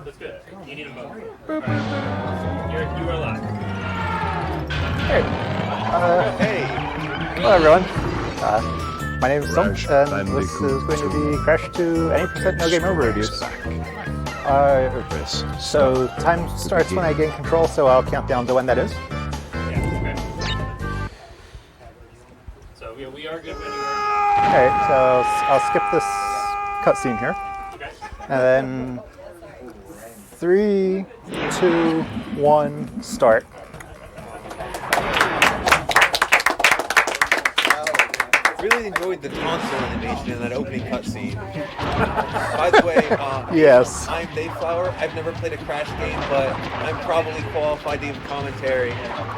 That's good. You need them both. You are alive. Hey. Hey. Hello, everyone. My name is Stump, and this is going to be Crash to any % no game over reviews. So time starts when I gain control, so I'll count down to when that is. Yeah, okay. So we are good when you are. Alright, so I'll skip this cutscene here. Okay. And then 3, 2, 1, start. Really enjoyed the tonsil animation in that opening cutscene. By the way, Yes. I'm Dayflower. I've never played a Crash game, but I'm probably qualified to give commentary.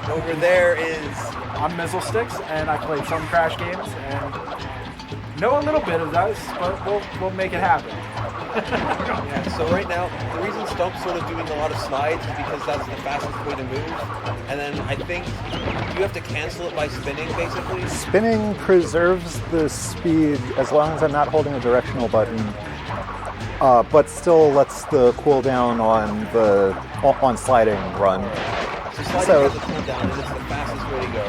Over there is... I'm Mizzlesticks, and I played some Crash games, and know a little bit of those, but we'll make it happen. Yeah, so right now, the reason Stump's sort of doing a lot of slides is because that's the fastest way to move. And then I think you have to cancel it by spinning, basically. Spinning preserves the speed as long as I'm not holding a directional button, but still lets the cooldown on sliding run. So sliding has a cooldown, and it's the fastest way to go.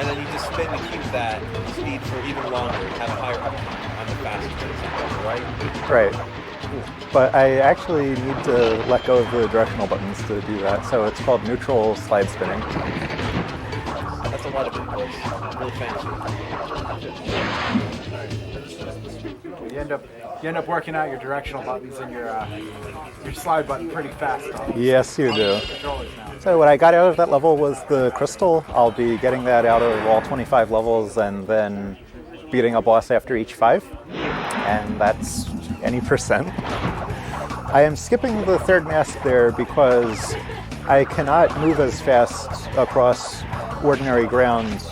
And then you just spin to keep that speed for even longer and have a higher uptime on the fastest way, right? Right. But I actually need to let go of the directional buttons to do that, so it's called neutral slide spinning. That's a lot of inputs. Really fancy. You end up working out your directional buttons and your slide button pretty fast. Yes, you do. Controllers now. So what I got out of that level was the crystal. I'll be getting that out of all 25 levels and then beating a boss after each 5. And that's any %. I am skipping the third mask there because I cannot move as fast across ordinary ground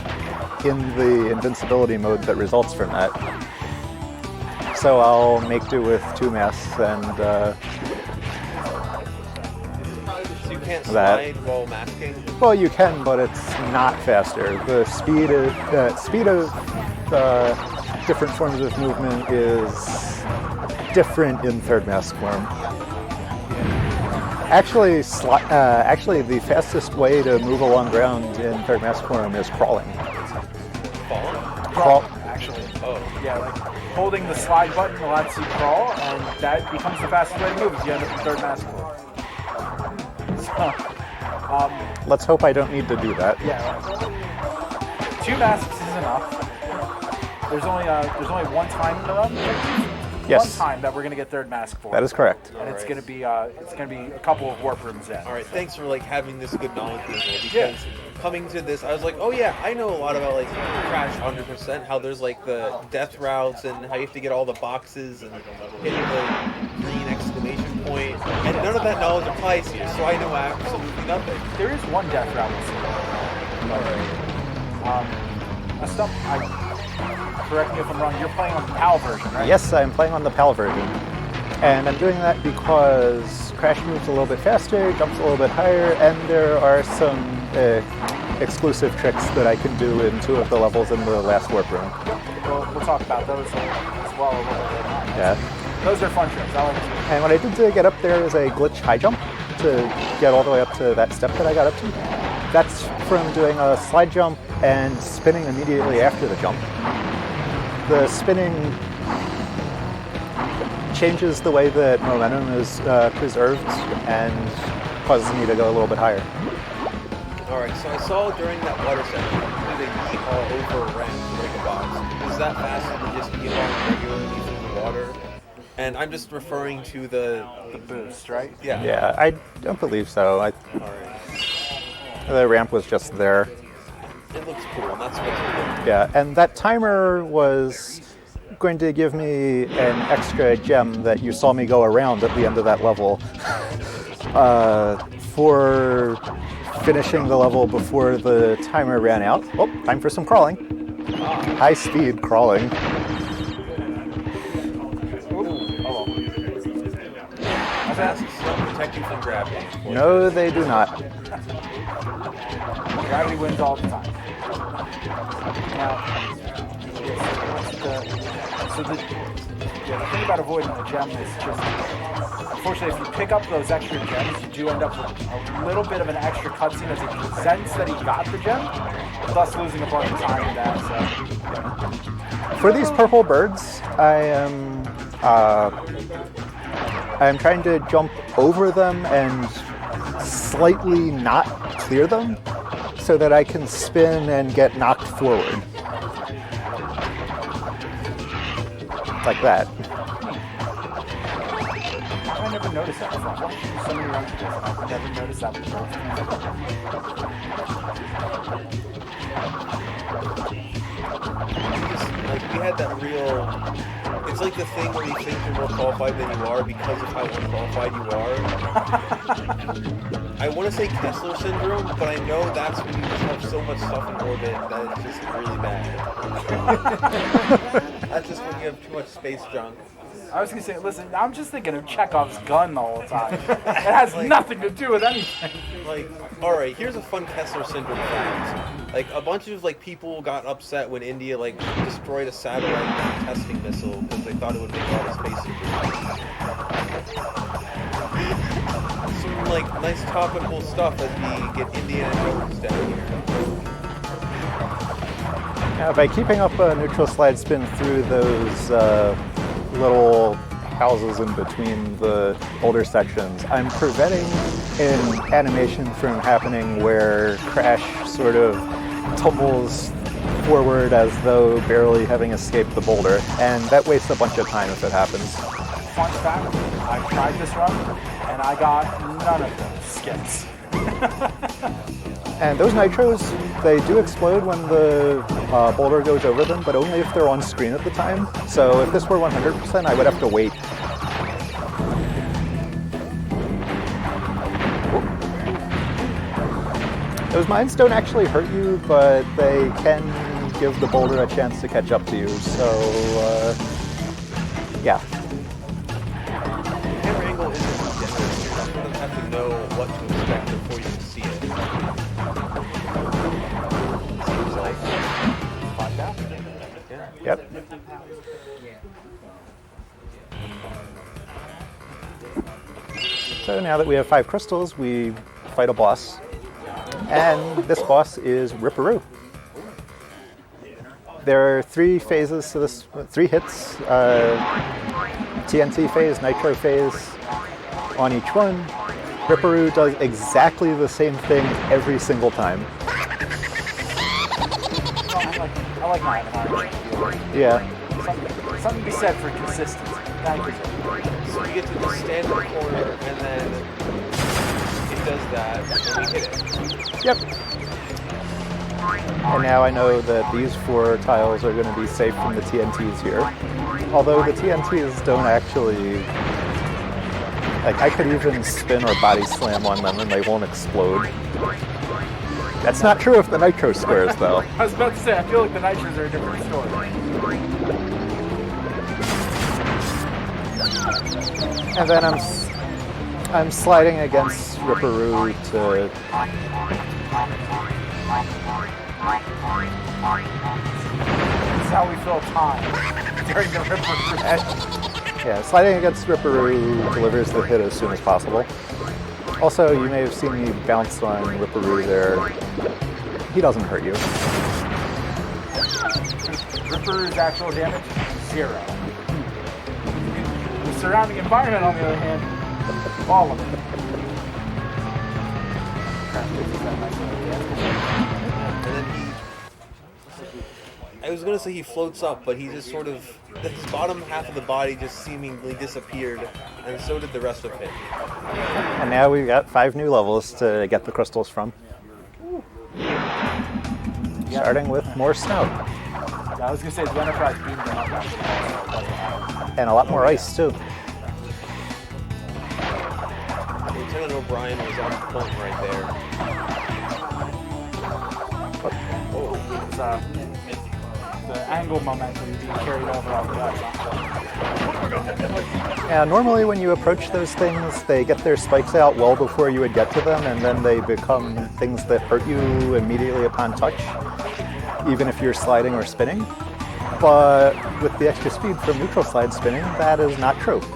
in the invincibility mode that results from that. So I'll make do with 2 masks and So you can't slide while masking? well, you can, but it's not faster. The speed of different forms of movement is different in third mask form. Actually, the fastest way to move along ground in third mask form is crawling. Falling? Actually. Oh. Yeah, like holding the slide button lets you crawl, and that becomes the fastest way to move if you end up in third mask form. So, Let's hope I don't need to do that. yeah, 2 masks is enough. There's only one time in the run. Yes. One time that we're gonna get third mask for. That is correct. And it's gonna be a couple of warp rooms in. All right, thanks for having this good knowledge with me, because coming to this, I was like, oh yeah, I know a lot about Crash 100%, how there's the death routes and how you have to get all the boxes and hit the green exclamation point, and none of that knowledge applies here, so I know absolutely nothing. There is one death route. Correct me if I'm wrong. You're playing on the PAL version, right? Yes, I'm playing on the PAL version. And I'm doing that because Crash moves a little bit faster, jumps a little bit higher, and there are some exclusive tricks that I can do in 2 of the levels in the last warp room. We'll talk about those as well a little bit later on. Yeah. Those are fun tricks. I like them. And what I did to get up there is a glitch high jump to get all the way up to that step that I got up to. That's from doing a slide jump and spinning immediately after the jump. The spinning changes the way that momentum is preserved and causes me to go a little bit higher. Alright, so I saw during that water section, they yeehaw over a ramp to break a box. Is that faster than just yeehawing regularly through the water? And I'm just referring to the boost, right? Yeah. Yeah, I don't believe so. Alright. The ramp was just there. It looks cool, and that's what's cool. Yeah, and that timer was going to give me an extra gem that you saw me go around at the end of that level for finishing the level before the timer ran out. Oh, time for some crawling. High speed crawling. Masks don't protect you from gravity. No, they do not. Gravity wins all the time. Now, so So the thing about avoiding the gem is just, unfortunately, if you pick up those extra gems, you do end up with a little bit of an extra cutscene as it presents that he got the gem, thus losing a bunch of time in that. So. For these purple birds, I'm trying to jump over them and slightly not clear them so that I can spin and get knocked forward. Like that. I never noticed that before. There's so many runs of this, I've never noticed that before. Like, we had that real... It's like the thing where you think you're more qualified than you are because of how unqualified you are. I want to say Kessler syndrome, but I know that's when you just have so much stuff in orbit that it's just really bad. That's just when you have too much space junk. I was going to say, listen, I'm just thinking of Chekhov's gun the whole time. It has nothing to do with anything. Like, alright, here's a fun Kessler syndrome fact. Like, a bunch of, like, people got upset when India, like, destroyed a satellite testing missile because they thought it would make a lot of space improvements. Some, like, nice topical stuff as we get Indiana Jones down here. Now, by keeping up a neutral slide spin through those little houses in between the older sections, I'm preventing an animation from happening where Crash sort of tumbles forward as though barely having escaped the boulder, and that wastes a bunch of time if it happens. Fun fact, I tried this run, and I got none of those skips. And those nitros, they do explode when the boulder goes over them, but only if they're on screen at the time. So if this were 100%, I would have to wait. Those mines don't actually hurt you, but they can give the boulder a chance to catch up to you. So, yeah. Camera angle isn't generous. You sort of have to know what to expect before you can see it. Seems like podcast. Yeah. Yep. So now that we have 5 crystals, we fight a boss. And this boss is Ripperoo. There are 3 phases to this, 3 hits. TNT phase, Nitro phase on each one. Ripperoo does exactly the same thing every single time. I like my animation. Yeah. Something to be said for consistency. Thank you. So we get to just stand in the corner and then it does that and we hit it. Yep. And now I know that these 4 tiles are going to be safe from the TNTs here. Although the TNTs don't actually... Like, I could even spin or body slam on them and they won't explode. That's not true of the Nitro squares, though. I was about to say, I feel like the Nitros are a different story. And then I'm sliding against Ripperoo to... That's how we fill time during the Ripperoo. Yeah, sliding against Ripperoo delivers the hit as soon as possible. Also, you may have seen me bounce on Ripperoo there. He doesn't hurt you. Ripperoo's actual damage, 0. The surrounding environment, on the other hand, all of it. And then I was gonna say he floats up, but he just sort of, his bottom half of the body just seemingly disappeared, and so did the rest of it. And now we've got 5 new levels to get the crystals from. Starting with more snow. Yeah, I was going to say the Enterprise beamed them up after that. And a lot more ice, too. Lieutenant O'Brien was on point right there. It's, the angle momentum being carried over off the ice. Yeah, normally when you approach those things, they get their spikes out well before you would get to them, and then they become things that hurt you immediately upon touch, even if you're sliding or spinning. But with the extra speed from neutral slide spinning, that is not true. Just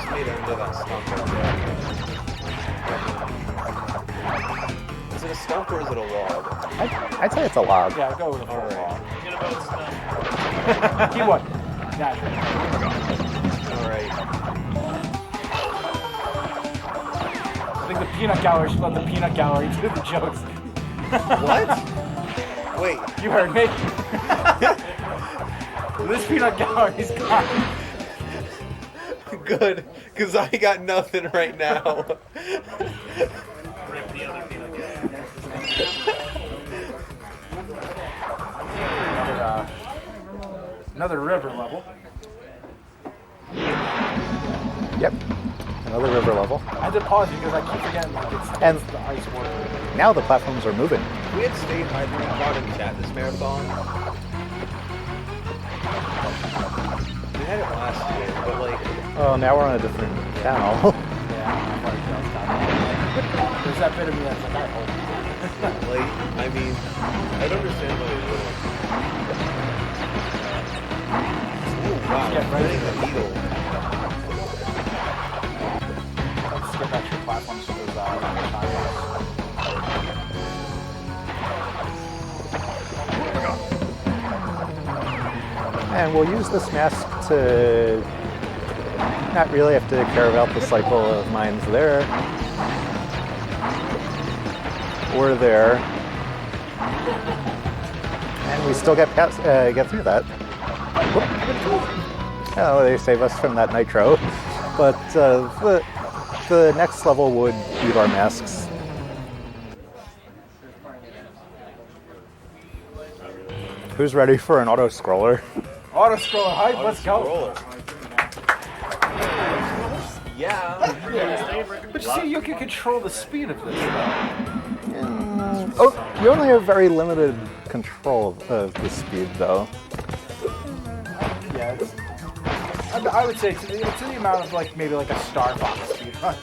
made it under that stump right there. Is it a stump or is it a log? I'd say it's a log. Yeah, I'll go with a full wall. Forget about stuff. He won. Naturally. Alright. I think the peanut gallery should let the peanut gallery do the jokes. What? Wait. You heard me. This peanut gallery's gone. Good, because I got nothing right now. Rip the other peanut gallery. Another river level. Yep. Another river level. I had to pause because I keep forgetting like it's And- the ice water. Now the platforms are moving. We had stayed hydrated caught in chat this marathon. We had it last year, but like, Oh, now we're on a different channel. There's that bit of me that's like, I hope. like, I mean, I don't understand why they wouldn't. Oh wow, Yeah, right. hitting the needle. Let's skip extra platforms for those time. And we'll use this mask to not really have to care about the cycle of mines there or there. And we still get past, get through that. Whoop. Oh, they save us from that nitro. But the next level would beat our masks. Who's ready for an auto scroller? Auto scroller hype, let's go. Roller. Yeah. But you see, you can control the speed of this though. Oh, you only have very limited control of the speed, though. Yeah, I would say it's the amount of like maybe like a Star Fox speed run.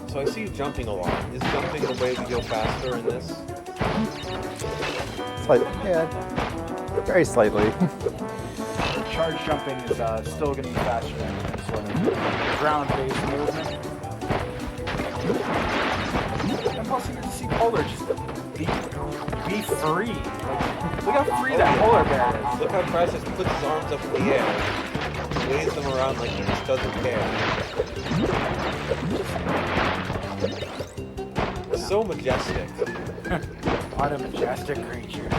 So I see you jumping a lot. Is jumping the way we go faster in this? Slightly, yeah, very slightly. Charge jumping is still going to be faster than sort of ground-based movement. And plus, you get to see Polar just be free. Like, look how free that polar bear is. Look how Precious puts his arms up in the air, waves them around like he just doesn't care. So majestic. What a majestic creature.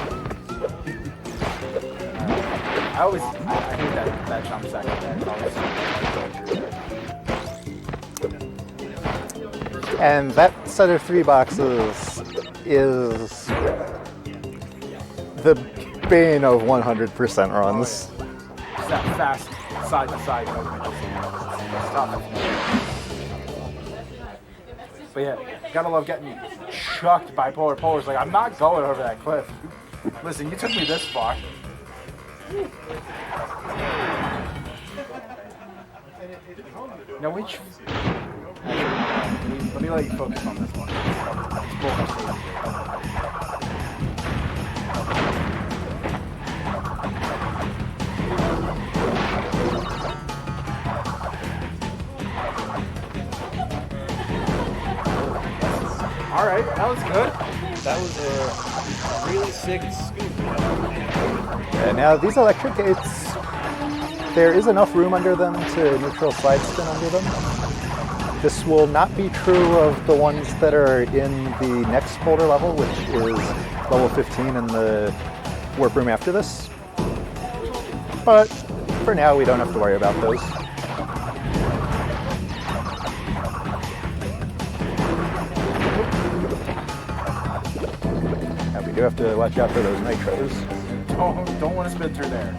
I hate that jump second there. It's always And that set of 3 boxes is the bane of 100% runs. It's that fast side-to-side movement. It's tough. But yeah, gotta love getting chucked by polar. Polar's like, I'm not going over that cliff. Listen, you took me this far. Now which... Actually, let me let you focus on this one. It's both stages. All right, that was good. That was a really sick scoop. And now these electric gates, there is enough room under them to neutral slide spin under them. This will not be true of the ones that are in the next boulder level, which is level 15 in the warp room after this. But for now, we don't have to worry about those. Now we do have to watch out for those nitros. Don't want to spin through there.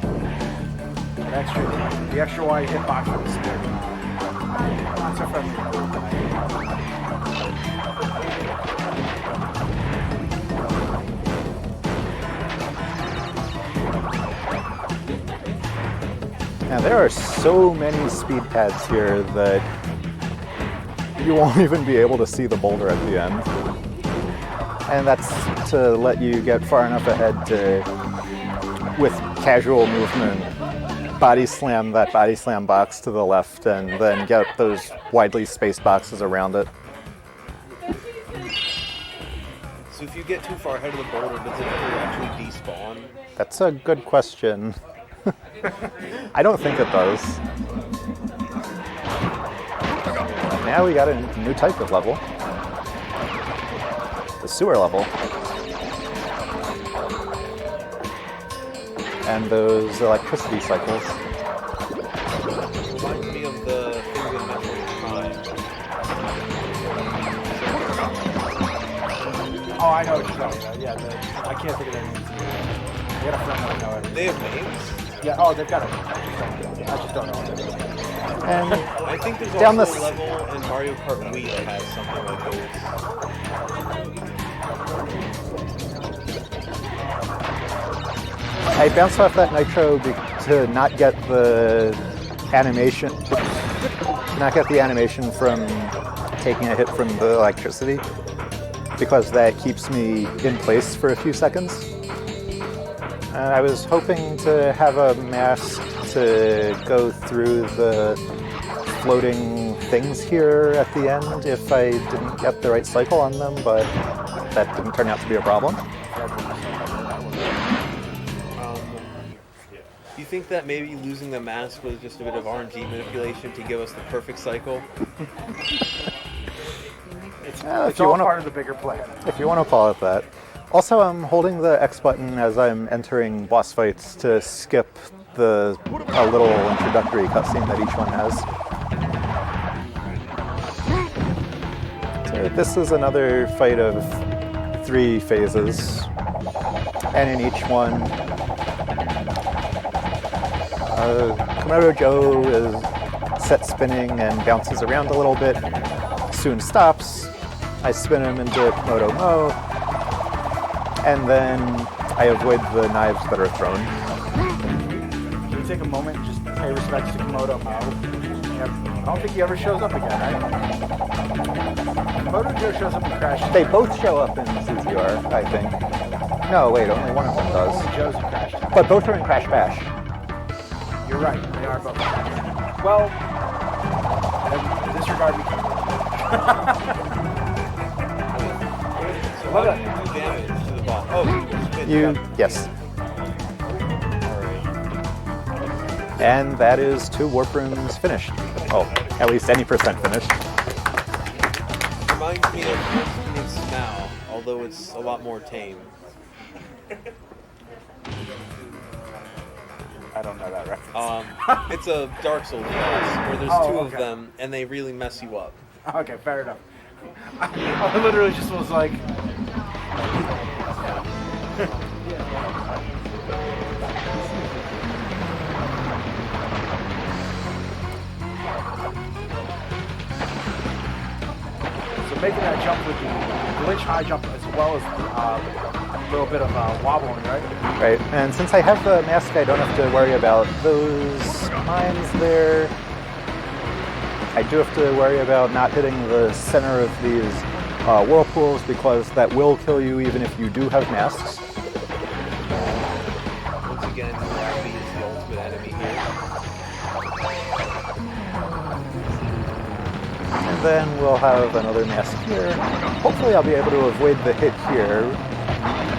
The extra wide hitbox on the spear. Not so friendly. Now there are so many speed pads here that you won't even be able to see the boulder at the end. And that's to let you get far enough ahead to, with casual movement, body slam that body slam box to the left and then get those widely spaced boxes around it. So if you get too far ahead of the boulder, does it ever actually despawn? That's a good question. I don't think it does. Now we got a new type of level. The sewer level. And those electricity cycles. Reminds me of the things in Metroid Prime. Oh, I know what you're talking about. Yeah, I can't think of their names. They got a friend that I know everything. They have names? Yeah, oh, they've got it. I just don't know. And I think there's down also this- a level in Mario Kart Wii that has something like those. I bounced off that nitro to not get the animation, from taking a hit from the electricity, because that keeps me in place for a few seconds. I was hoping to have a mask to go through the floating things here at the end if I didn't get the right cycle on them, but that didn't turn out to be a problem. Do you think that maybe losing the mask was just a bit of RNG manipulation to give us the perfect cycle? It's all part of the bigger plan. If you want to call it that. Also, I'm holding the X button as I'm entering boss fights to skip a little introductory cutscene that each one has. So this is another fight of 3 phases, and in each one, Komodo Joe is set spinning and bounces around a little bit, soon stops. I spin him into Komodo Mo, and then I avoid the knives that are thrown. Can we take a moment and just pay respects to Komodo Mo? Yep. I don't think he ever shows up again, right? Komodo Joe shows up in Crash. They both show up in CZR, I think. No, wait, only one of them does. Only Joe's in Crash. But both are in Crash Bash. You're right, they are both. Well, then disregard me. So how do you do damage to the boss? Oh, Yes. Alright. And that is 2 warp rooms finished. Oh, at least any percent finished. Reminds me of Phoenix now, although it's a lot more tame. I don't know that reference. It's a Dark Souls boss where there's 2 of them and they really mess you up. Okay, fair enough. I literally just was like... So making that jump with the glitch high jump as well as a little bit of wobbling, right? Right, and since I have the mask, I don't have to worry about those mines there. I do have to worry about not hitting the center of these whirlpools, because that will kill you even if you do have masks. Once again, gravity is the ultimate enemy here. And then we'll have another mask here. Hopefully I'll be able to avoid the hit here,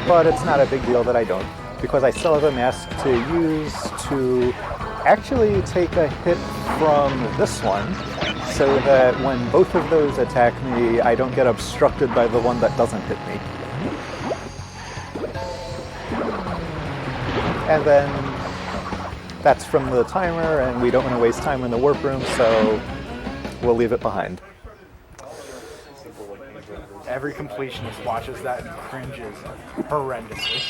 but it's not a big deal that I don't, because I still have a mask to use to actually take a hit from this one, so that when both of those attack me, I don't get obstructed by the one that doesn't hit me. And then that's from the timer, and we don't want to waste time in the warp room, so we'll leave it behind. Every completionist watches that and cringes horrendously.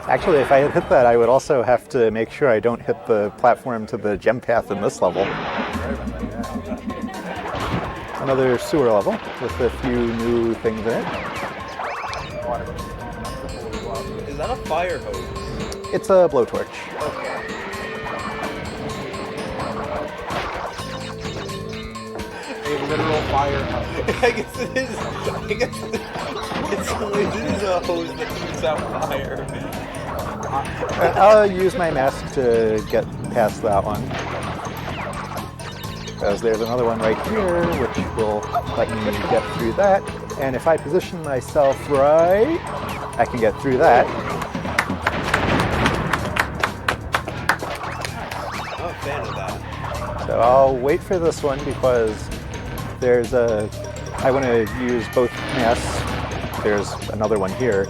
Actually, if I had hit that, I would also have to make sure I don't hit the platform to the gem path in this level. Another sewer level with a few new things in it. Is that a fire hose? It's a blowtorch. A literal fire hose. I guess it is. I guess it is a hose that shoots out fire. I'll use my mask to get past that one. Because there's another one right here, which will let me get through that. And if I position myself right, I can get through that. I'm a fan of that. So I'll wait for this one because there's I want to use both masks. There's another one here.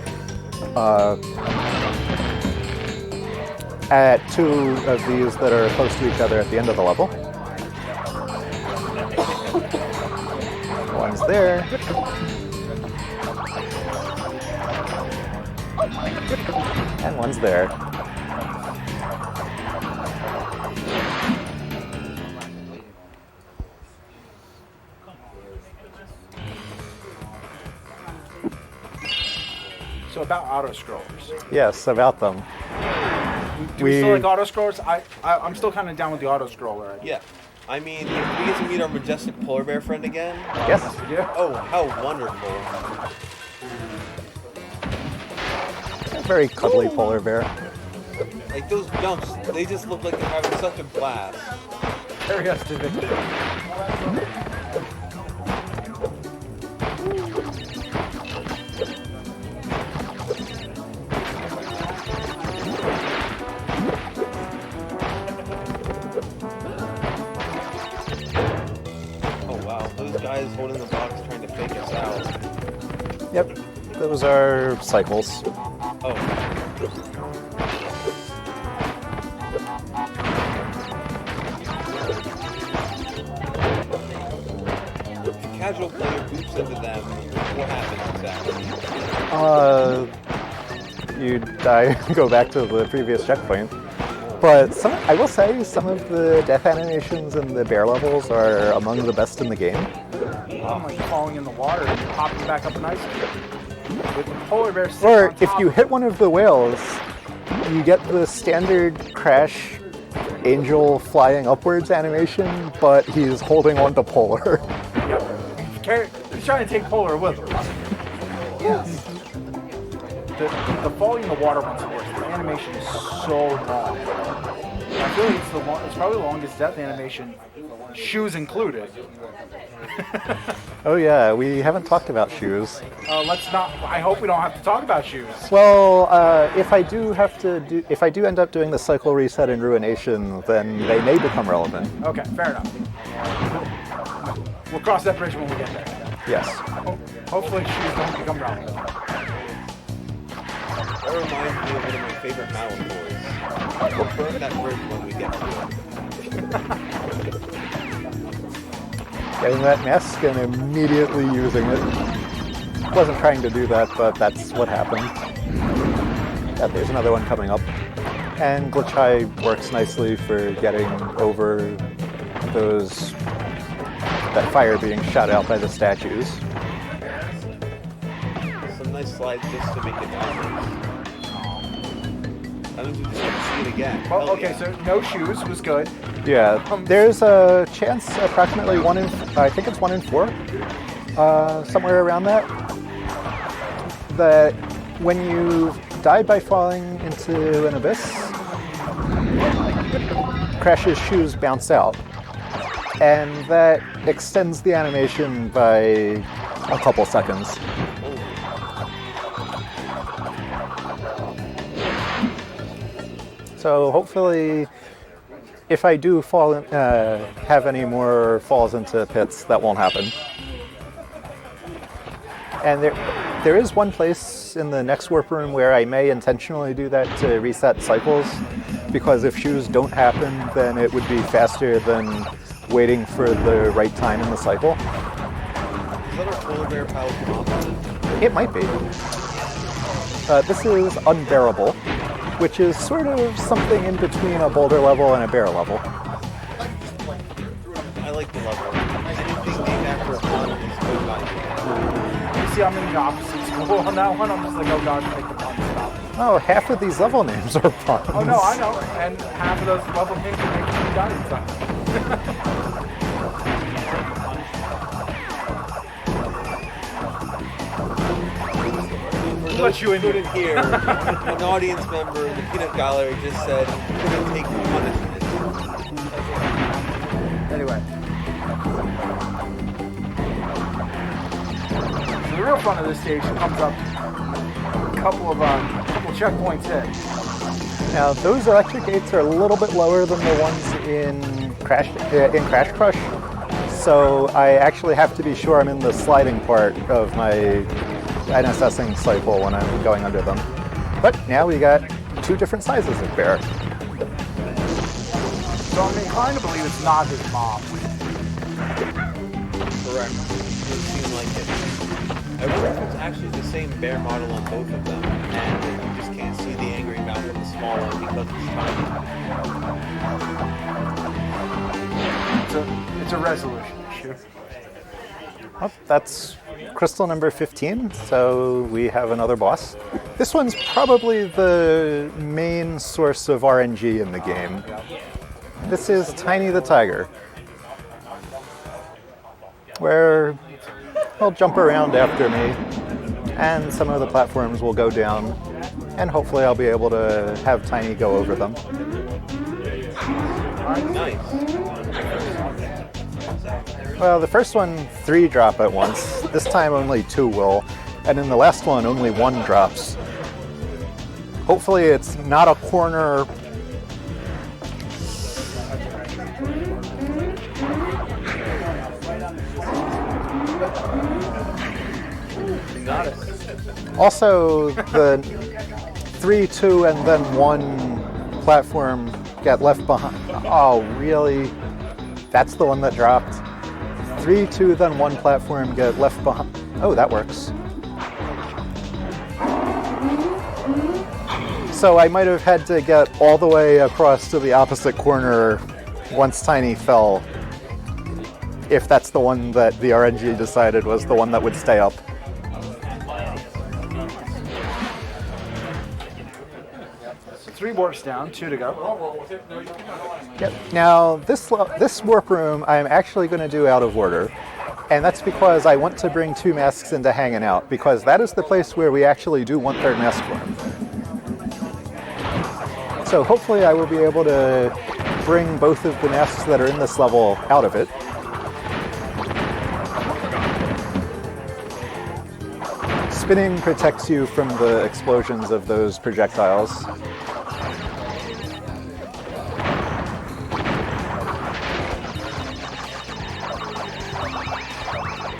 At two of these that are close to each other at the end of the level. One's there. And one's there. So about auto scrollers. Yes, about them. Do we still like auto scrollers? I'm still kind of down with the auto scroller. Yeah. I mean, if we get to meet our majestic polar bear friend again. Yes. Yeah. Oh, how wonderful. A very cuddly polar bear. Like, those jumps, they just look like they're having such a blast. Carry us to victory. Oh, wow. Those guys holding the box trying to fake us out. Yep. Those are cycles. Oh. If a casual player boops into them, what happens exactly? You die, go back to the previous checkpoint. But I will say some of the death animations in the bear levels are among the best in the game. I'm like falling in the water and popping back up nice. With the polar bear sitting Or on if top you of hit one of the whales, you get the standard Crash angel flying upwards animation, but he's holding on to Polar. Yep. He's trying to take Polar with him. Yes. The falling in the water one's the worst. The animation is so long. I feel like it's probably the longest death animation, shoes included. Oh yeah, we haven't talked about shoes. Let's not. I hope we don't have to talk about shoes. Well, if I do end up doing the cycle reset in Ruination, then they may become relevant. Okay, fair enough. We'll cross that bridge when we get there. Yes. Hopefully shoes don't become relevant. That reminds me of one of my favorite Mallet toys. We'll burn that bridge when we get to it. Getting that mask and immediately using it. Wasn't trying to do that, but that's what happened. Yeah, there's another one coming up. And Glitch High works nicely for getting over that fire being shot out by the statues. Some nice slides just to make it obvious. I mean, we just have to see it again. Well, okay, so no shoes was good. Yeah, there's a chance approximately 1 in, I think it's 1 in 4, somewhere around that when you die by falling into an abyss, Crash's shoes bounce out. And that extends the animation by a couple seconds. So hopefully, if I do have any more falls into pits, that won't happen. And there is one place in the next warp room where I may intentionally do that to reset cycles, because if shoes don't happen, then it would be faster than waiting for the right time in the cycle. Is that a polar bear powered monster? It might be. This is Unbearable, which is sort of something in between a boulder level and a bear level. I like the level. Anything named after a pun is good by me. You see, I'm in the opposite school on that one. I'm just like, oh gosh, make the pun stop. Oh, half of these level names are puns. Oh no, I know. And half of those level names are making me die inside. Who let you in here? couldn't hear, an audience member in the peanut gallery just said, couldn't take punishment. Anyway. So the real fun of this stage comes up a couple checkpoints in. Now, those electric gates are a little bit lower than the ones in Crash Crush, so I actually have to be sure I'm in the sliding part of my NSSing cycle when I'm going under them. But now we got two different sizes of bear. So I'm inclined to believe it's not his mom. Correct. It would seem like it. I wonder if it's actually the same bear model on both of them, and you just can't see the angry mouth of the small one because it's tiny. It's a resolution issue. Oh, that's crystal number 15, so we have another boss. This one's probably the main source of RNG in the game. This is Tiny the Tiger, where he'll jump around after me, and some of the platforms will go down, and hopefully I'll be able to have Tiny go over them. Nice. Well, the first one, 3 drop at once. This time only 2 will. And in the last one, only 1 drops. Hopefully it's not a corner. Got it. Also, the 3, 2, and then 1 platform got left behind. Oh, really? That's the one that dropped. 3, 2, then 1 platform get left behind. Oh, that works. So I might have had to get all the way across to the opposite corner once Tiny fell, if that's the one that the RNG decided was the one that would stay up. So 3 warps down, 2 to go. Yep. Now, this warp room I'm actually going to do out of order, and that's because I want to bring 2 masks into hanging out, because that is the place where we actually do 1/3 mask form. So hopefully I will be able to bring both of the masks that are in this level out of it. Spinning protects you from the explosions of those projectiles.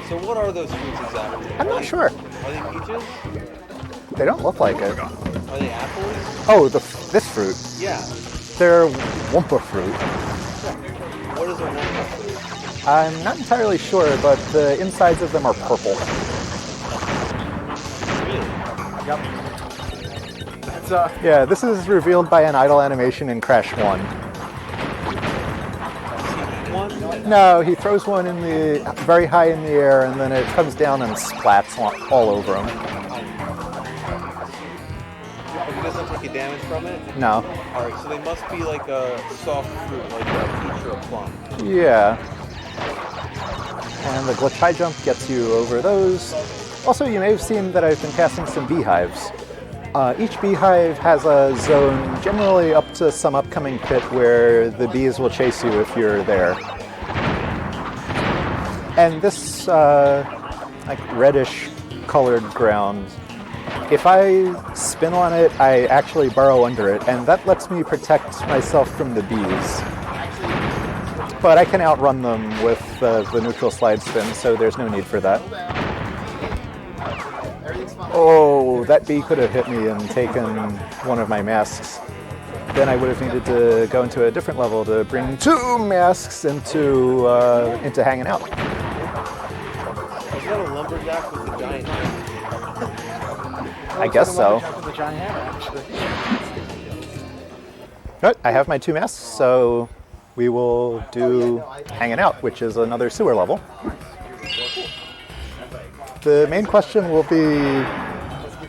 So what are those fruits exactly? I'm not sure. Are they peaches? They don't look like it. Are they apples? Oh, this fruit. Yeah. They're Wumpa fruit. What is a wumpa fruit? I'm not entirely sure, but the insides of them are purple. Really? Yep. That's Yeah, this is revealed by an idle animation in Crash 1. One? No, he throws one in the very high in the air, and then it comes down and splats all over him. He doesn't take any damage from it? No. Alright, so they must be like a soft fruit, like a peach or a plum. Yeah. And the glitch high jump gets you over those. Also, you may have seen that I've been passing some beehives. Each beehive has a zone, generally up to some upcoming pit, where the bees will chase you if you're there. And this, like reddish colored ground, if I spin on it, I actually burrow under it, and that lets me protect myself from the bees. But I can outrun them with the neutral slide spin, so there's no need for that. Oh, that bee could have hit me and taken one of my masks. Then I would have needed to go into a different level to bring 2 masks into hanging out. Is that a lumberjack with a giant hammer? I guess so. The giant hammer, actually. But I have my 2 masks, so we will do hanging out, which is another sewer level. The main question will be,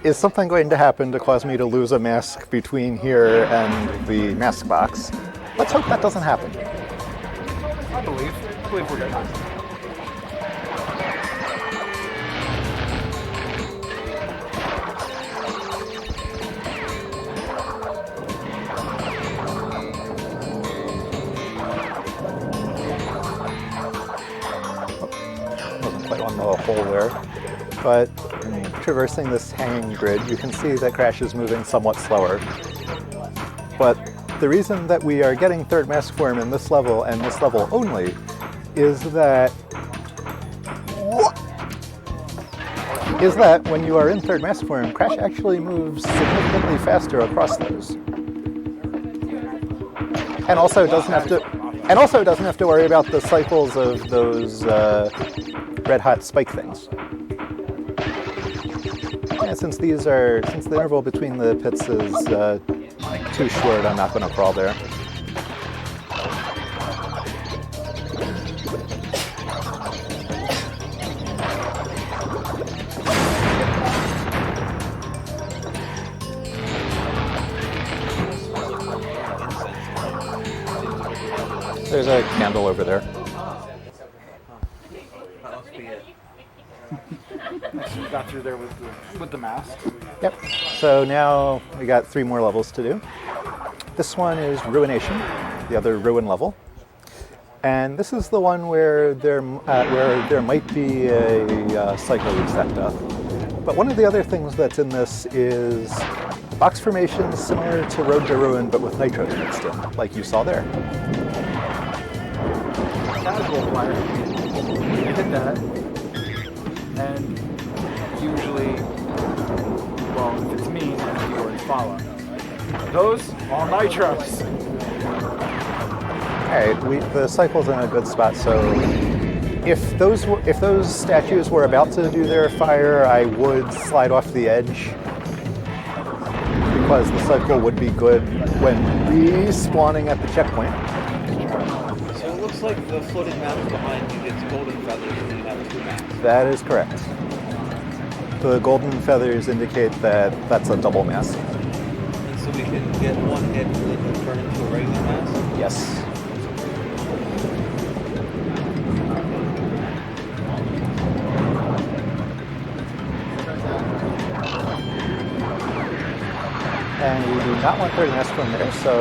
is something going to happen to cause me to lose a mask between here and the mask box? Let's hope that doesn't happen. I believe we're good. but traversing this hanging grid, you can see that Crash is moving somewhat slower. But the reason that we are getting third mask form in this level and this level only is that when you are in third mask form, Crash actually moves significantly faster across those. And also doesn't have to worry about the cycles of those red hot spike things. Yeah, since the interval between the pits is too short, I'm not going to crawl there. There's a candle over there. That must be it. So we got through there with the mask. Yep. So now we got 3 more levels to do. This one is Ruination, the other ruin level. And this is the one where there might be a cycle reset death. But one of the other things that's in this is box formations similar to Road to Ruin, but with nitros mixed in, like you saw there. Casual player, you hit that, and usually, well, if it's me, then you already follow. Those, all nitros. Alright, the cycle's in a good spot, so if those statues were about to do their fire, I would slide off the edge, because the cycle would be good when respawning at the checkpoint. So it looks like the floating mask behind you gets golden feathers and you have 2 masks. That is correct. The golden feathers indicate that that's a double mask. And so we can get one hit and then turn into a regular mask? Yes. And we do not want third mask from there, so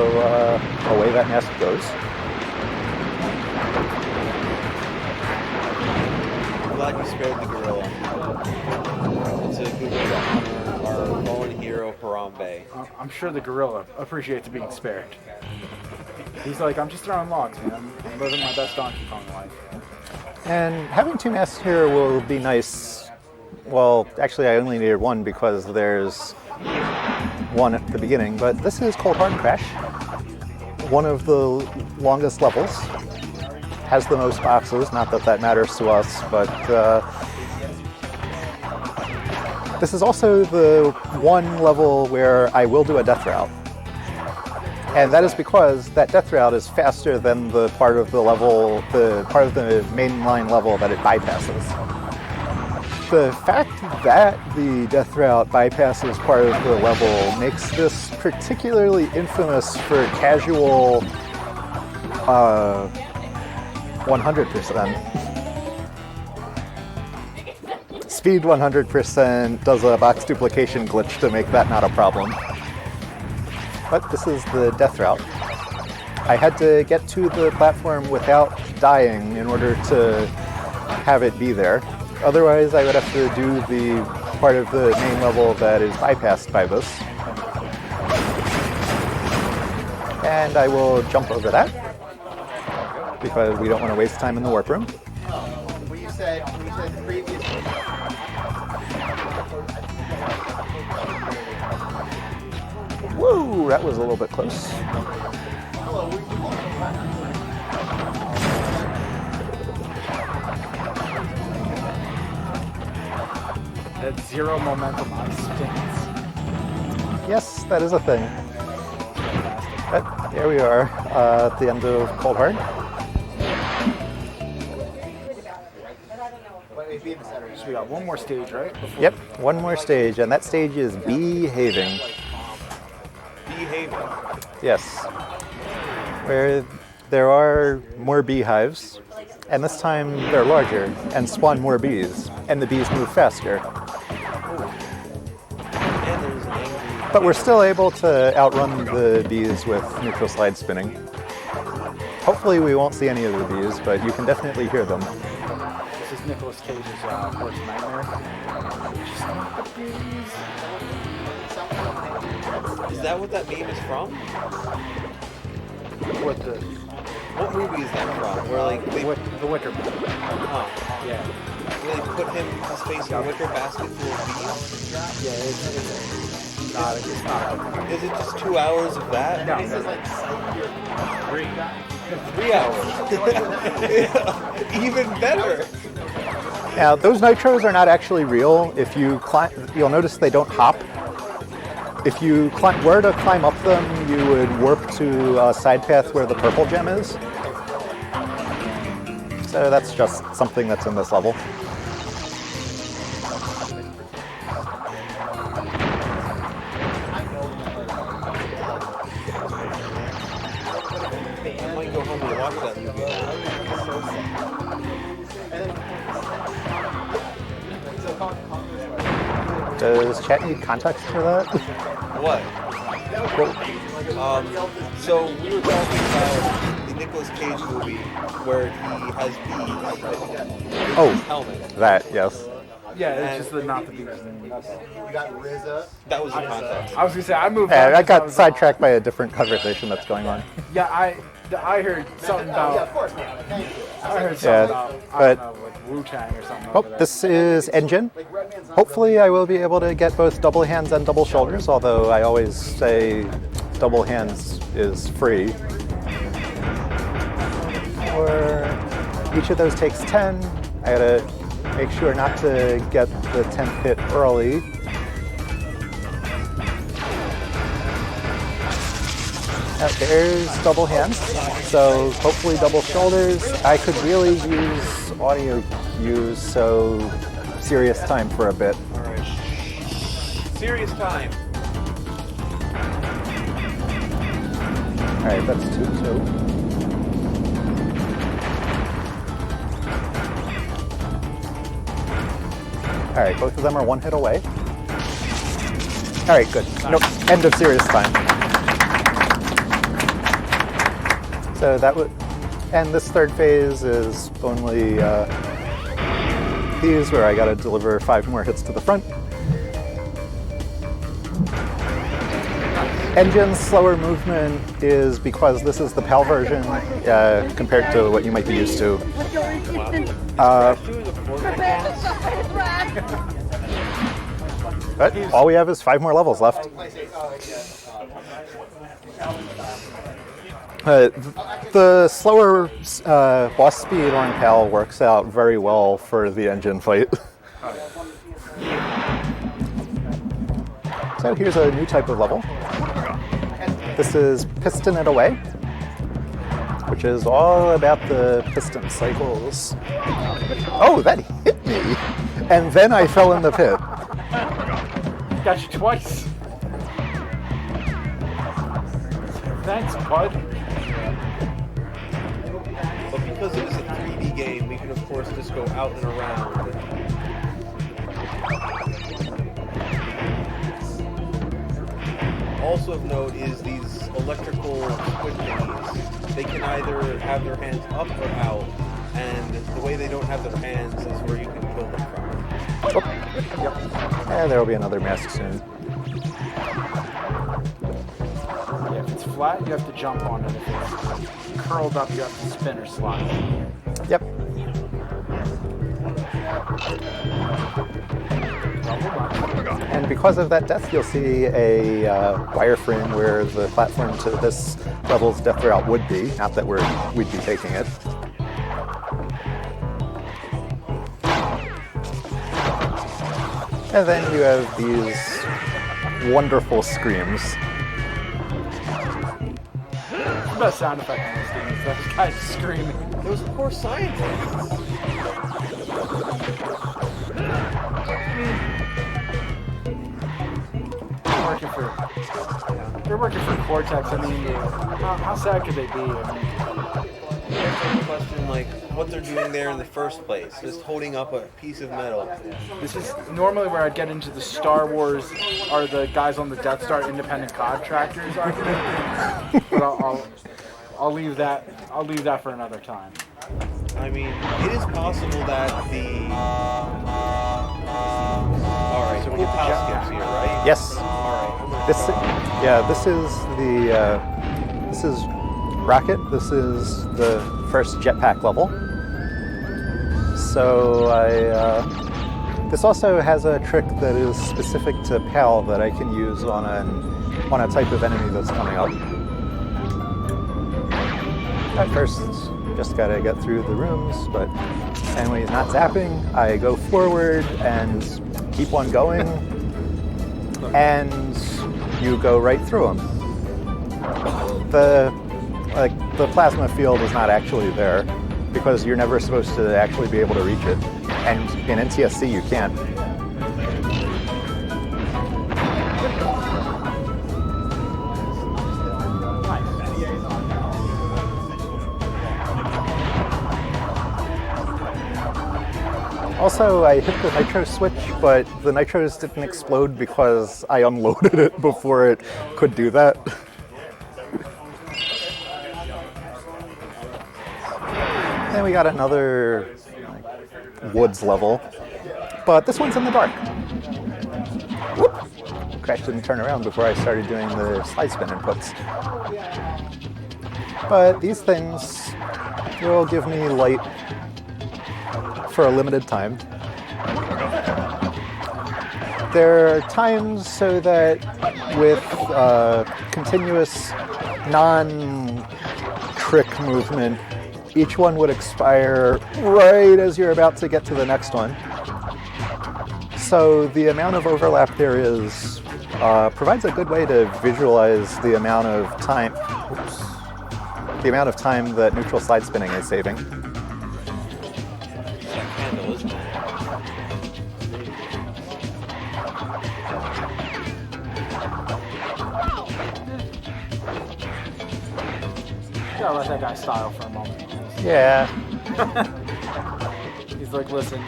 away that mask goes. I'm glad you spared the gorilla. It's a good way to honor our fallen hero, Harambe. I'm sure the gorilla appreciates being spared. He's like, I'm just throwing logs, man. I'm living my best Donkey Kong life. And having 2 masks here will be nice. Well, actually I only needed 1 because there's 1 at the beginning, but this is Cold Hard Crash, one of the longest levels, has the most boxes, not that that matters to us, but this is also the one level where I will do a death route. And that is because that death route is faster than the part of the level, the part of the mainline level that it bypasses. The fact that the death route bypasses part of the level makes this particularly infamous for casual 100%. Speed 100% does a box duplication glitch to make that not a problem. But this is the death route. I had to get to the platform without dying in order to have it be there. Otherwise, I would have to do the part of the main level that is bypassed by this. And I will jump over that, because we don't want to waste time in the warp room. When you said the previous Woo! That was a little bit close. That 0 momentum on spins. Yes, that is a thing. But there we are at the end of Cold Hard. So we got one more stage, right? Yep, one more stage, and that stage is Behaving. Behavior. Yes. Where there are more beehives, and this time they're larger and spawn more bees, and the bees move faster. And there's an angry... But we're still able to outrun the bees with neutral slide spinning. Hopefully we won't see any of the bees, but you can definitely hear them. This is Nicolas Cage's worst nightmare. movies. Is that what that meme is from? What the What movie is that from? Where like they, the Wicker Man. huh, Yeah. where they put his face in a wicker basket full of bees? Yeah, it's not. Is it just 2 hours of that? No, This is like 3 hours. Even better. Now, those nitros are not actually real. If you climb, you'll notice they don't hop. If you were to climb up them, you would warp to a side path where the purple gem is. So that's just something that's in this level. I might go home and watch that movie. Does chat need context for that? What? So we were talking about the Nicolas Cage movie where he has bees in Oh. his helmet. That, yes. Yeah, it's just not the bees. you got RZA. That was the context. I was gonna say I moved. Yeah, on I because got sidetracked by a different conversation that's going on. Yeah, I heard something Yeah, of about. course, man. Thank you. I heard Yeah, something about. I but- don't know, like Wu-Tang or something. Oh, over there. this is engine. Hopefully I will be able to get both double hands and double shoulders, although I always say double hands is free. Each of those takes 10. I gotta make sure not to get the 10th hit early. There's double hands, so hopefully double shoulders. I could really use audio cues, so serious time for a bit. Alright. Serious time. Alright, that's 2-2. Alright, both of them are one hit away. Alright, good. Nope, end of serious time. So that would, and this third phase is only these where I gotta deliver 5 more hits to the front. Engine's slower movement is because this is the PAL version compared to what you might be used to. But all we have is 5 more levels left. The slower boss speed on PAL works out very well for the engine fight. So here's a new type of level. This is Piston It Away, which is all about the piston cycles. Oh, that hit me! And then I fell in the pit. Got you twice. Thanks, bud. But because it is a 3D game, we can of course just go out and around. Also of note is these electrical squid thingies. They can either have their hands up or out, and the way they don't have their hands is where you can kill them from. Oh, yep. And there will be another mask soon. Yeah, if it's flat, you have to jump on it. If it's curled up, you have to spin or slide. Yep. And because of that death, you'll see a wireframe where the platform to this level's death route would be, not that we'd be taking it. And then you have these wonderful screams. The best sound effect in this game is that guy screaming. Those are poor scientists. They're working for Cortex. I mean, how sad could they be? I mean, The question, like, what they're doing there in the first place, just holding up a piece of metal. this is normally where I'd get into the Star Wars are the guys on the Death Star independent contractors argument, but I'll leave that for another time. I mean, it is possible that the... Alright, so when you pass Yes. This, yeah, this is Rocket. This is the first jetpack level. So this also has a trick that is specific to PAL that I can use on a type of enemy that's coming up. At first, just gotta get through the rooms, and when he's not zapping, I go forward and keep on going, and you go right through him. The plasma field is not actually there because you're never supposed to actually be able to reach it, and in NTSC you can't. Also, I hit the nitro switch, but the nitros didn't explode because I unloaded it before it could do that. And we got another woods level, but this one's in the dark. Whoop! Crash didn't turn around before I started doing the slide spin inputs. But these things will give me light for a limited time. There are times so that with continuous non-trick movement, each one would expire right as you're about to get to the next one. So the amount of overlap there is provides a good way to visualize the amount of time that neutral slide spinning is saving. Gotta let that guy style for a moment. Yeah. He's like, listen,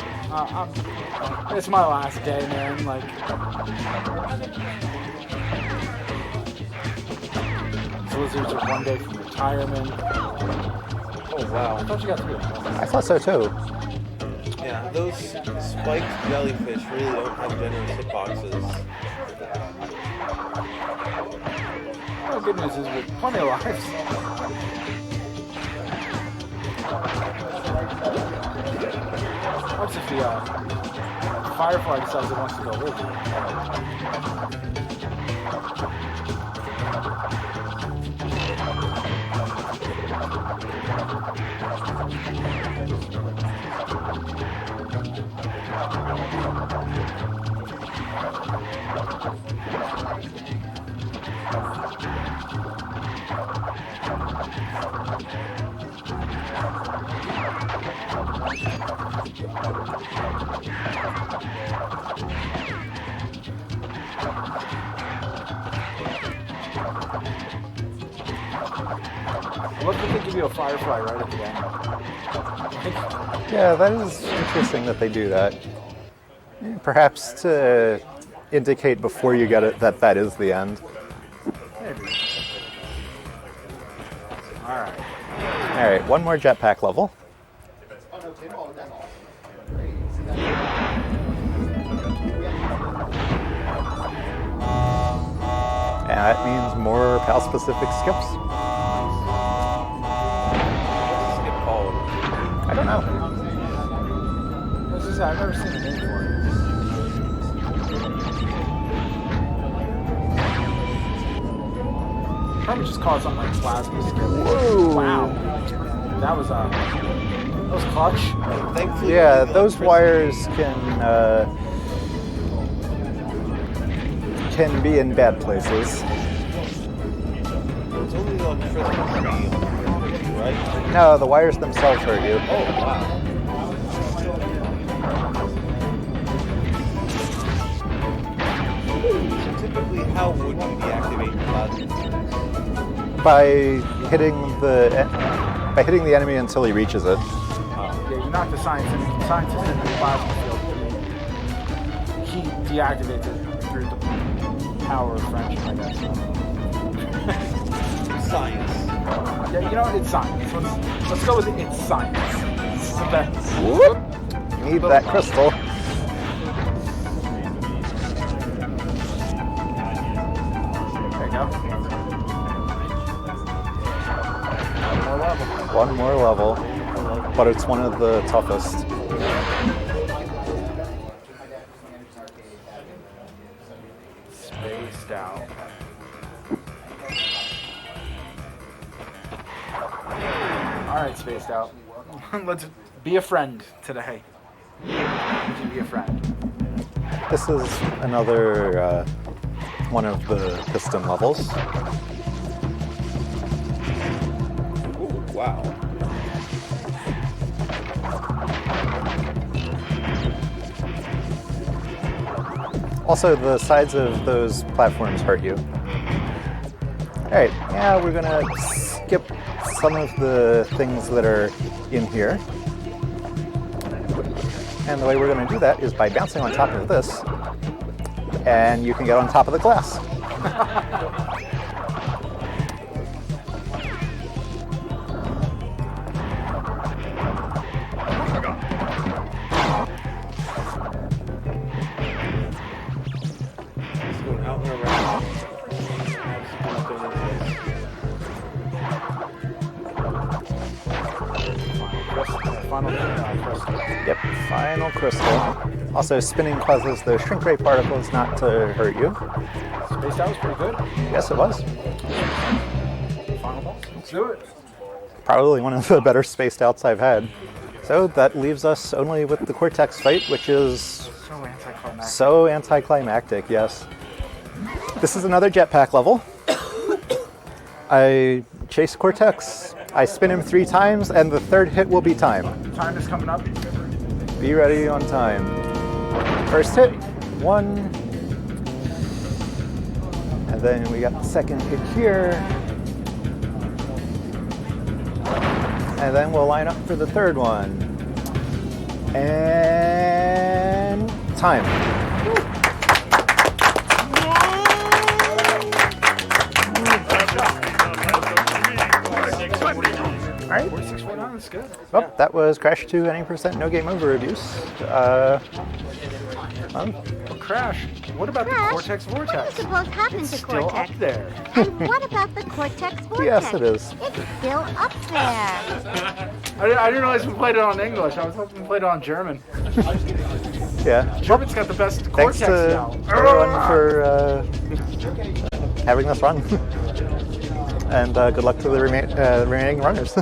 it's my last day, man. Like, Blizzards are 1 day from retirement. Oh wow. I thought you got 3. I thought so too. Yeah, those spiked jellyfish really don't have generous hitboxes. The good news is with plenty of lives. What's if the Firefly decides it wants to go with you? What if they give you a Firefly right at the end? Yeah, that is interesting that they do that. Perhaps to indicate before you get it that is the end. Maybe. Alright. Alright, one more jetpack level. And that means more PAL-specific skips. Skip called. I don't know. I've never seen a name for it. Probably just call it something like plasma skip. Whoa. Wow. That was clutch. Thankfully, Yeah, those wires can be in bad places. It's only the electricity, right? No, the wires themselves hurt you. Oh wow. Typically, how would you deactivate plasma? By hitting the enemy until he reaches it. Yeah, you knock the scientist in the plasma field. He deactivates it through the power of friendship, I guess. Science. Yeah, you know, it's science. Let's go with it. It's science. It's the best. Whoop. Need that crystal. one more level, but it's one of the toughest. Spaced out. All right, spaced out. Let's be a friend today. Let's be a friend. This is another one of the piston levels. Ooh, wow. Also, the sides of those platforms hurt you. Alright, yeah, we're gonna skip some of the things that are in here. And the way we're gonna do that is by bouncing on top of this, and you can get on top of the glass. Just going out and around. Final crystal. Yep, final crystal. Also, spinning causes those shrink ray particles not to hurt you. Spaced out was pretty good. Yes, it was. Final boss. Let's do it. Probably one of the better spaced outs I've had. So that leaves us only with the Cortex fight, which is So anticlimactic. so anticlimactic, yes. This is another jetpack level. I chase Cortex, I spin him 3 times, and the third hit will be time. Time is coming up. Be ready on time. First hit, 1. And then we got the second hit here. And then we'll line up for the third one. And time. All right. 4649 is good. Well, that was Crash 2 any percent no game over abuse. Crash. What about Crash? the Cortex Vortex? What happened It's to still Cortex? up there. And what about the Cortex Vortex? Yes, it is. It's still up there. I didn't realize we played it on English. I was hoping we played it on German. Yeah. German's got the best Thanks Cortex to now. everyone for having this run. And good luck to the remaining runners.